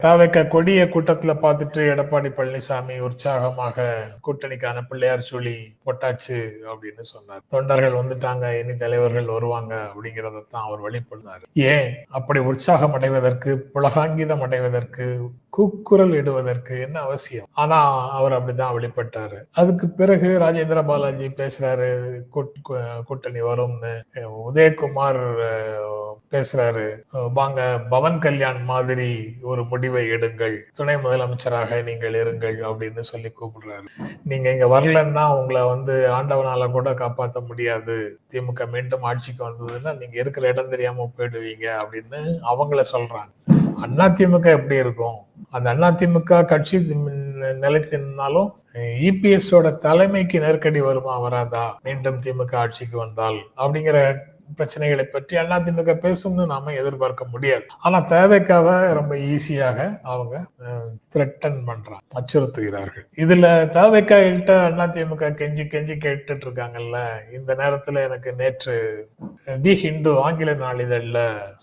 தாவேக்கா கொடிய கூட்டத்துல பார்த்துட்டு எடப்பாடி பழனிசாமி உற்சாகமாக கூட்டணிக்கான பிள்ளையார் சொல்லி போட்டாச்சு அப்படின்னு சொன்னார். தொண்டர்கள் வந்துட்டாங்க, இனி தலைவர்கள் வருவாங்க அப்படிங்கிறதான் அவர் வெளிப்படுத்தினார். ஏன் அப்படி உற்சாகம் அடைவதற்கு, புலகாங்கிதம் அடைவதற்கு, கூக்குரல் இடுவதற்கு என்ன அவசியம்? ஆனா அவர் அப்படிதான் வெளிப்பட்டாரு. அதுக்கு பிறகு ராஜேந்திர பாலாஜி பேசுறாரு, கூட்டணி வரும்னு. உதயகுமார் பேசுறாரு, வாங்க பவன் கல்யாண் மாதிரி ஒரு முடிவை எடுங்கள், துணை முதலமைச்சராக நீங்கள் இருங்கள் அப்படின்னு சொல்லி கூப்பிடுறாரு. நீங்க இங்க வரலன்னா உங்களை ஆண்டவனால கூட காப்பாற்ற முடியாது, திமுக மீண்டும் ஆட்சிக்கு வந்ததுன்னா நீங்க இருக்கிற இடம் தெரியாம போயிடுவீங்க அப்படின்னு அவங்கள சொல்றாங்க. அதிமுக எப்படி இருக்கும்? அந்த அதிமுக கட்சி நிலைத்திருந்தாலும் இபிஎஸ் ஓட தலைமைக்கு நெருக்கடி வருமா வராதா மீண்டும் திமுக ஆட்சிக்கு வந்தால் அப்படிங்கிற பிரச்சனைகளை பற்றி அதிமுக பேசும்னு நாம எதிர்பார்க்க முடியாது. ஆனா தேவைக்காக ரொம்ப ஈஸியாக அவங்க த்ரெட்டன் பண்றாங்க, அச்சுறுத்துகிறார்கள். இதுல தேவைக்காகிட்ட அதிமுக கெஞ்சி கெஞ்சி கேட்டுட்டு இருக்காங்கல்ல. இந்த நேரத்துல எனக்கு நேற்று தி ஹிந்து ஆங்கில நாளிதழ்ல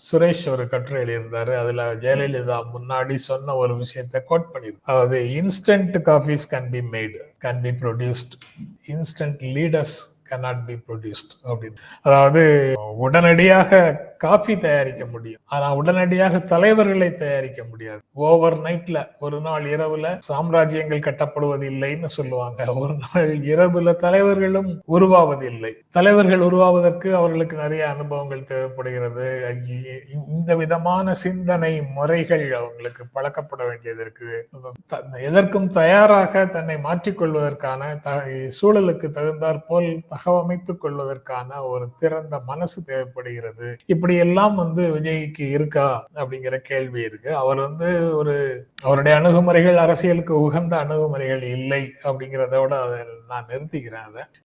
சுரேஷ் ஒரு கட்டுரை எழுதியிருந்தாரு. அதுல ஜெயலலிதா முன்னாடி சொன்ன ஒரு விஷயத்தை கோட் பண்ணிருக்கு. அதாவது instant copies can be made, can be produced, instant leaders cannot be produced அப்படின்னு. அதாவது உடனடியாக காஃபி தயாரிக்க முடியும், ஆனா உடனடியாக தலைவர்களை தயாரிக்க முடியாது. ஓவர் நைட்ல, ஒரு நாள் இரவுல சாம்ராஜ்யங்கள் கட்டப்படுவது இல்லைன்னு சொல்லுவாங்க. ஒரு நாள் இரவுல தலைவர்களும் உருவாவது இல்லை. தலைவர்கள் உருவாவதற்கு அவர்களுக்கு நிறைய அனுபவங்கள் தேவைப்படுகிறது. இந்த விதமான சிந்தனை முறைகள் அவங்களுக்கு பழக்கப்பட வேண்டியது இருக்கு. எதற்கும் தயாராக தன்னை மாற்றிக்கொள்வதற்கான சூழலுக்கு தகுந்தாற் போல் தகவமைத்துக் கொள்வதற்கான ஒரு திறந்த மனசு தேவைப்படுகிறது. இப்படி எல்லாம் விஜய்க்கு இருக்கா அப்படிங்கிற கேள்வி இருக்கு. அவர் அவருடைய அணுகுமுறைகள் அரசியலுக்கு உகந்த அணுகுமுறைகள் இல்லை அப்படிங்கிறதோட நான் நிறுத்திக்கிறேன் அதை.